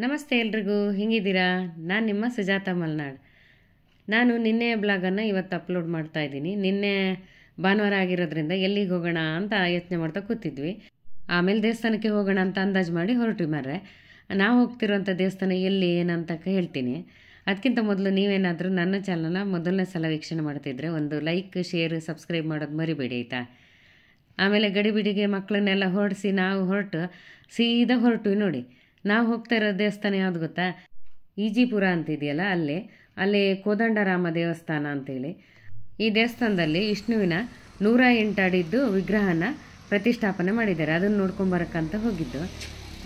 ನಮಸ್ತೆ ಎಲ್ರಿಗೂ, ಹೇಗಿದ್ದೀರಾ? ನಾನು ನಿಮ್ಮ ಸುಜಾತ ಮಲ್ನಾಡ್. ನಾನು ನಿನ್ನೆ ಬ್ಲಾಗನ್ನು ಇವತ್ತು ಅಪ್ಲೋಡ್ ಮಾಡ್ತಾ ಇದ್ದೀನಿ. ನಿನ್ನೆ ಭಾನುವಾರ ಆಗಿರೋದ್ರಿಂದ ಎಲ್ಲಿಗೆ ಹೋಗೋಣ ಅಂತ ಯೋಚನೆ ಮಾಡ್ತಾ ಕೂತಿದ್ವಿ. ಆಮೇಲೆ ದೇವಸ್ಥಾನಕ್ಕೆ ಹೋಗೋಣ ಅಂತ ಅಂದಾಜು ಮಾಡಿ ಹೊರಟ್ವಿ. ಮಾರ್ರೆ, ನಾವು ಹೋಗ್ತಿರೋಂಥ ದೇವಸ್ಥಾನ ಎಲ್ಲಿ ಏನಂತ ಹೇಳ್ತೀನಿ. ಅದಕ್ಕಿಂತ ಮೊದಲು ನೀವೇನಾದರೂ ನನ್ನ ಚಾನಲ್ನ ಮೊದಲನೇ ಸಲ ವೀಕ್ಷಣೆ ಮಾಡ್ತಿದ್ರೆ ಒಂದು ಲೈಕ್, ಶೇರ್, ಸಬ್ಸ್ಕ್ರೈಬ್ ಮಾಡೋದು ಮರಿಬೇಡಿ ಆಯಿತಾ. ಆಮೇಲೆ ಗಡಿಬಿಡಿಗೆ ಮಕ್ಕಳನ್ನೆಲ್ಲ ಹೊರಡಿಸಿ ನಾವು ಸೀದಾ ಹೊರಟ್ವಿ. ನೋಡಿ, ನಾವು ಹೋಗ್ತಾ ಇರೋ ದೇವಸ್ಥಾನ ಯಾವುದು ಗೊತ್ತಾ? ಈಜಿಪುರ ಅಂತಿದೆಯಲ್ಲ, ಅಲ್ಲಿ ಕೋದಂಡರಾಮ ದೇವಸ್ಥಾನ ಅಂತೇಳಿ. ಈ ದೇವಸ್ಥಾನದಲ್ಲಿ ವಿಷ್ಣುವಿನ 108 ಅಡಿದ್ದು ವಿಗ್ರಹನ ಪ್ರತಿಷ್ಠಾಪನೆ ಮಾಡಿದ್ದಾರೆ. ಅದನ್ನು ನೋಡ್ಕೊಂಬರಕ್ಕಂತ ಹೋಗಿದ್ದು.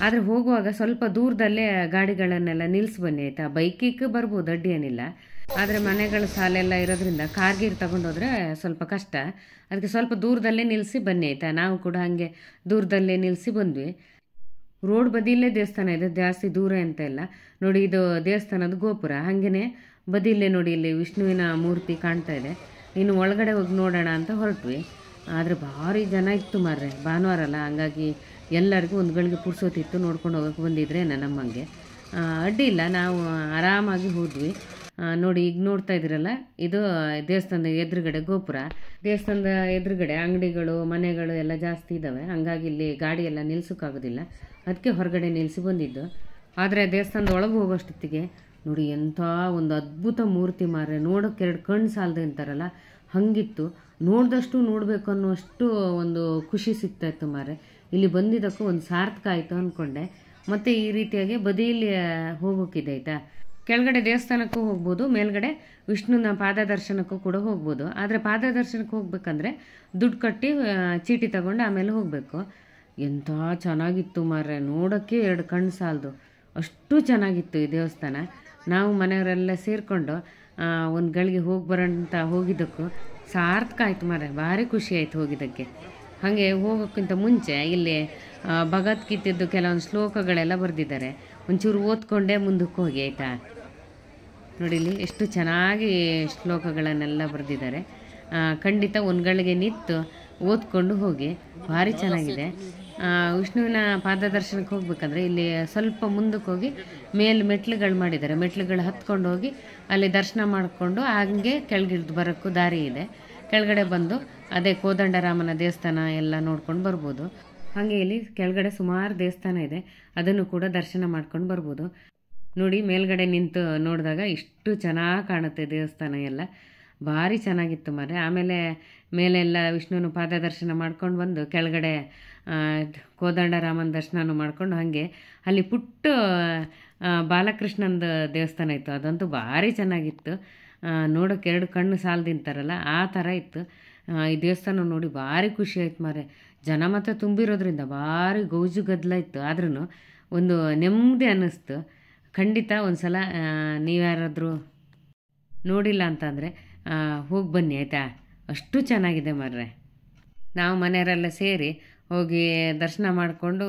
ಆದರೆ ಹೋಗುವಾಗ ಸ್ವಲ್ಪ ದೂರದಲ್ಲೇ ಗಾಡಿಗಳನ್ನೆಲ್ಲ ನಿಲ್ಲಿಸಿ ಬನ್ನಿ ಆಯಿತಾ. ಬೈಕಿಗೆ ಬರ್ಬೋದು, ಅಡ್ಡಿ ಏನಿಲ್ಲ. ಆದರೆ ಮನೆಗಳ ಸಾಲೆಲ್ಲ ಇರೋದ್ರಿಂದ ಕಾರ್ಗೀರ್ ತಗೊಂಡೋದ್ರೆ ಸ್ವಲ್ಪ ಕಷ್ಟ. ಅದಕ್ಕೆ ಸ್ವಲ್ಪ ದೂರದಲ್ಲೇ ನಿಲ್ಲಿಸಿ ಬನ್ನಿ ಆಯಿತಾ. ನಾವು ಕೂಡ ಹಾಗೆ ದೂರದಲ್ಲೇ ನಿಲ್ಲಿಸಿ ಬಂದ್ವಿ. ರೋಡ್ ಬದಿಯಲ್ಲೇ ದೇವಸ್ಥಾನ ಇದೆ, ಜಾಸ್ತಿ ದೂರ ಅಂತ ಇಲ್ಲ. ನೋಡಿ, ಇದು ದೇವಸ್ಥಾನದ ಗೋಪುರ. ಹಾಗೆಯೇ ಬದಿಯಲ್ಲೇ ನೋಡಿ, ಇಲ್ಲಿ ವಿಷ್ಣುವಿನ ಮೂರ್ತಿ ಕಾಣ್ತಾ ಇದೆ. ಇನ್ನು ಒಳಗಡೆ ಹೋಗಿ ನೋಡೋಣ ಅಂತ ಹೊರಟ್ವಿ. ಆದರೆ ಭಾರಿ ಜನ ಇತ್ತು ಮಾರ್ರೆ, ಭಾನುವಾರ ಅಲ್ಲ, ಹಂಗಾಗಿ ಎಲ್ಲರಿಗೂ ಒಂದು ಗಳಿಗೆ ಪುರ್ಸೋತಿತ್ತು. ನೋಡ್ಕೊಂಡು ಹೋಗೋಕೆ ಬಂದಿದ್ರೆ ನಮ್ಮಂಗೆ ಅಡ್ಡಿ ಇಲ್ಲ, ನಾವು ಆರಾಮಾಗಿ ಹೋದ್ವಿ. ನೋಡಿ, ಈಗ ನೋಡ್ತಾ ಇದ್ದೀರಲ್ಲ, ಇದು ದೇವಸ್ಥಾನದ ಎದುರುಗಡೆ ಗೋಪುರ. ದೇವಸ್ಥಾನದ ಎದುರುಗಡೆ ಅಂಗಡಿಗಳು, ಮನೆಗಳು ಎಲ್ಲ ಜಾಸ್ತಿ ಇದ್ದಾವೆ. ಹಂಗಾಗಿ ಇಲ್ಲಿ ಗಾಡಿ ಎಲ್ಲ ನಿಲ್ಸೋಕ್ಕಾಗೋದಿಲ್ಲ. ಅದಕ್ಕೆ ಹೊರಗಡೆ ನಿಲ್ಲಿಸಿ ಬಂದಿದ್ದು. ಆದರೆ ದೇವಸ್ಥಾನದ ಒಳಗೆ ಹೋಗೋಷ್ಟೊತ್ತಿಗೆ ನೋಡಿ, ಎಂಥ ಒಂದು ಅದ್ಭುತ ಮೂರ್ತಿ ಮಾರ್ರೆ. ನೋಡೋಕ್ಕೆ 2 ಕಣ್ಣು ಸಾಲದು ಅಂತಾರಲ್ಲ, ಹಾಗಿತ್ತು. ನೋಡಿದಷ್ಟು ನೋಡಬೇಕು ಅನ್ನೋಷ್ಟು ಒಂದು ಖುಷಿ ಸಿಗ್ತಾಯಿತ್ತು ಮಾರ್ರೆ. ಇಲ್ಲಿ ಬಂದಿದ್ದಕ್ಕೂ ಒಂದು ಸಾರ್ಥಕ ಆಯಿತು ಅಂದ್ಕೊಂಡೆ. ಮತ್ತು ಈ ರೀತಿಯಾಗಿ ಬದಿಯಲ್ಲಿ ಹೋಗೋಕ್ಕಿದೆ ಆಯಿತಾ. ಕೆಳಗಡೆ ದೇವಸ್ಥಾನಕ್ಕೂ ಹೋಗ್ಬೋದು, ಮೇಲ್ಗಡೆ ವಿಷ್ಣುನ ಪಾದದರ್ಶನಕ್ಕೂ ಕೂಡ ಹೋಗ್ಬೋದು. ಆದರೆ ಪಾದದರ್ಶನಕ್ಕೆ ಹೋಗ್ಬೇಕಂದ್ರೆ ದುಡ್ಡು ಕಟ್ಟಿ ಚೀಟಿ ತಗೊಂಡು ಆಮೇಲೆ ಹೋಗಬೇಕು. ಎಂಥ ಚೆನ್ನಾಗಿತ್ತು ಮಾರ್ರೆ, ನೋಡೋಕ್ಕೆ 2 ಕಣ್ಣು ಸಾಲದು, ಅಷ್ಟು ಚೆನ್ನಾಗಿತ್ತು ಈ ದೇವಸ್ಥಾನ. ನಾವು ಮನೆಯವರೆಲ್ಲ ಸೇರಿಕೊಂಡು ಒಂದು ಗಳಿಗೆ ಹೋಗಿ ಬರೋಂತ ಹೋಗಿದ್ದಕ್ಕೂ ಸಾರ್ಥಕ ಆಯಿತು ಮಾರ್ರೆ. ಭಾರಿ ಖುಷಿ ಆಯಿತು ಹೋಗಿದ್ದಕ್ಕೆ. ಹಾಗೆ ಹೋಗೋಕ್ಕಿಂತ ಮುಂಚೆ ಇಲ್ಲಿ ಭಗವದ್ಗೀತೆದ್ದು ಕೆಲವೊಂದು ಶ್ಲೋಕಗಳೆಲ್ಲ ಬರೆದಿದ್ದಾರೆ. ಒಂಚೂರು ಓದ್ಕೊಂಡೇ ಮುಂದಕ್ಕೆ ಹೋಗಿ ಆಯಿತಾ. ನೋಡಿ, ಇಲ್ಲಿ ಎಷ್ಟು ಚೆನ್ನಾಗಿ ಶ್ಲೋಕಗಳನ್ನೆಲ್ಲ ಬರೆದಿದ್ದಾರೆ. ಖಂಡಿತ ಒಂದು ಗಳಿಗೆ ನಿಂತು ಓದ್ಕೊಂಡು ಹೋಗಿ, ಭಾರಿ ಚೆನ್ನಾಗಿದೆ. ವಿಷ್ಣುವಿನ ಪಾದದರ್ಶನಕ್ಕೆ ಹೋಗ್ಬೇಕಂದ್ರೆ ಇಲ್ಲಿ ಸ್ವಲ್ಪ ಮುಂದಕ್ಕೆ ಹೋಗಿ ಮೆಟ್ಲುಗಳು ಮಾಡಿದ್ದಾರೆ. ಮೆಟ್ಲುಗಳು ಹತ್ಕೊಂಡು ಹೋಗಿ ಅಲ್ಲಿ ದರ್ಶನ ಮಾಡಿಕೊಂಡು ಹಾಗೆ ಕೆಳಗಿಳಿದು ಬರೋಕ್ಕೂ ದಾರಿ ಇದೆ. ಕೆಳಗಡೆ ಬಂದು ಅದೇ ಕೋದಂಡರಾಮನ ದೇವಸ್ಥಾನ ಎಲ್ಲ ನೋಡ್ಕೊಂಡು ಬರ್ಬೋದು. ಹಾಗೆ ಇಲ್ಲಿ ಕೆಳಗಡೆ ಸುಮಾರು ದೇವಸ್ಥಾನ ಇದೆ, ಅದನ್ನು ಕೂಡ ದರ್ಶನ ಮಾಡ್ಕೊಂಡು ಬರ್ಬೋದು. ನೋಡಿ, ಮೇಲ್ಗಡೆ ನಿಂತು ನೋಡಿದಾಗ ಇಷ್ಟು ಚೆನ್ನಾಗಿ ಕಾಣುತ್ತೆ ದೇವಸ್ಥಾನ ಎಲ್ಲ. ಭಾರಿ ಚೆನ್ನಾಗಿತ್ತು ಮಾರ್ರೆ. ಆಮೇಲೆ ಮೇಲೆಲ್ಲ ವಿಷ್ಣುವಿನ ಪಾದ ದರ್ಶನ ಮಾಡ್ಕೊಂಡು ಬಂದು ಕೆಳಗಡೆ ಕೋದಂಡರಾಮನ ದರ್ಶನನೂ ಮಾಡ್ಕೊಂಡು ಹಾಗೆ ಅಲ್ಲಿ ಪುಟ್ಟ ಬಾಲಕೃಷ್ಣಂದು ದೇವಸ್ಥಾನ ಇತ್ತು. ಅದಂತೂ ಭಾರಿ ಚೆನ್ನಾಗಿತ್ತು. ನೋಡೋಕ್ಕೆ 2 ಕಣ್ಣು ಸಾಲದಿಂತಾರಲ್ಲ, ಆ ಥರ ಇತ್ತು. ಈ ದೇವಸ್ಥಾನ ನೋಡಿ ಭಾರಿ ಖುಷಿ ಆಯ್ತು ಮಾರ್ರೆ. ಜನ ಮಾತ್ರ ತುಂಬಿರೋದ್ರಿಂದ ಭಾರಿ ಗೌಜು ಗದ್ದಲ ಇತ್ತು. ಆದ್ರೂ ಒಂದು ನೆಮ್ಮದಿ ಅನ್ನಿಸ್ತು. ಖಂಡಿತ ಒಂದು ಸಲ ನೀವ್ಯಾರಾದರೂ ನೋಡಿಲ್ಲ ಅಂತಂದರೆ ಹೋಗಿ ಬನ್ನಿ ಆಯಿತಾ. ಅಷ್ಟು ಚೆನ್ನಾಗಿದೆ ಮಾರ್ರೆ. ನಾವು ಮನೆಯವರೆಲ್ಲ ಸೇರಿ ಹೋಗಿ ದರ್ಶನ ಮಾಡಿಕೊಂಡು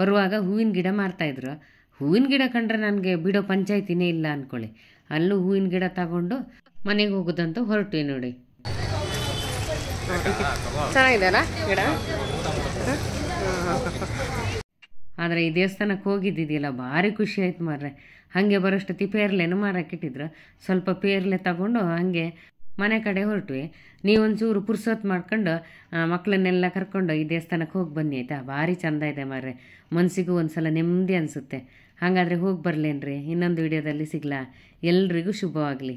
ಬರುವಾಗ ಹೂವಿನ ಗಿಡ ಮಾರ್ತಾಯಿದ್ರು. ಹೂವಿನ ಗಿಡ ಕಂಡ್ರೆ ನನಗೆ ಬಿಡೋ ಪಂಚಾಯ್ತಿನೇ ಇಲ್ಲ ಅಂದ್ಕೊಳ್ಳಿ. ಅಲ್ಲೂ ಹೂವಿನ ಗಿಡ ತಗೊಂಡು ಮನೆಗೆ ಹೋಗೋದಂತ ಹೊರಟ್ವಿ. ನೋಡಿ, ಚೆನ್ನಾಗಿದೆ ಅಲ್ಲ ಗಿಡ. ಆದರೆ ಈ ದೇವಸ್ಥಾನಕ್ಕೆ ಹೋಗಿದ್ದಿದೆಯಲ್ಲ, ಭಾರಿ ಖುಷಿ ಆಯ್ತು ಮಾರ್ರೆ. ಹಾಗೆ ಬರೋಷ್ಟೊತ್ತಿ ಪೇರ್ಲೆನೂ ಮಾರಾಕಿಟ್ಟಿದ್ರು. ಸ್ವಲ್ಪ ಪೇರ್ಲೆ ತಗೊಂಡು ಹಾಗೆ ಮನೆ ಕಡೆ ಹೊರಟ್ವಿ. ನೀವೊಂಚೂರು ಪುರ್ಸೊತ್ತು ಮಾಡ್ಕೊಂಡು ಮಕ್ಕಳನ್ನೆಲ್ಲ ಕರ್ಕೊಂಡು ಈ ದೇವಸ್ಥಾನಕ್ಕೆ ಹೋಗಿ ಬನ್ನಿ ಆಯಿತಾ. ಭಾರಿ ಚೆಂದ ಇದೆ ಮಾರ್ರೆ, ಮನಸ್ಸಿಗೂ ಒಂದು ಸಲ ನೆಮ್ಮದಿ ಅನಿಸುತ್ತೆ. ಹಾಗಾದರೆ ಹೋಗಿ ಬರಲೇನ್ರಿ. ಇನ್ನೊಂದು ವಿಡಿಯೋದಲ್ಲಿ ಸಿಗ್ಲಾ. ಎಲ್ರಿಗೂ ಶುಭವಾಗಲಿ.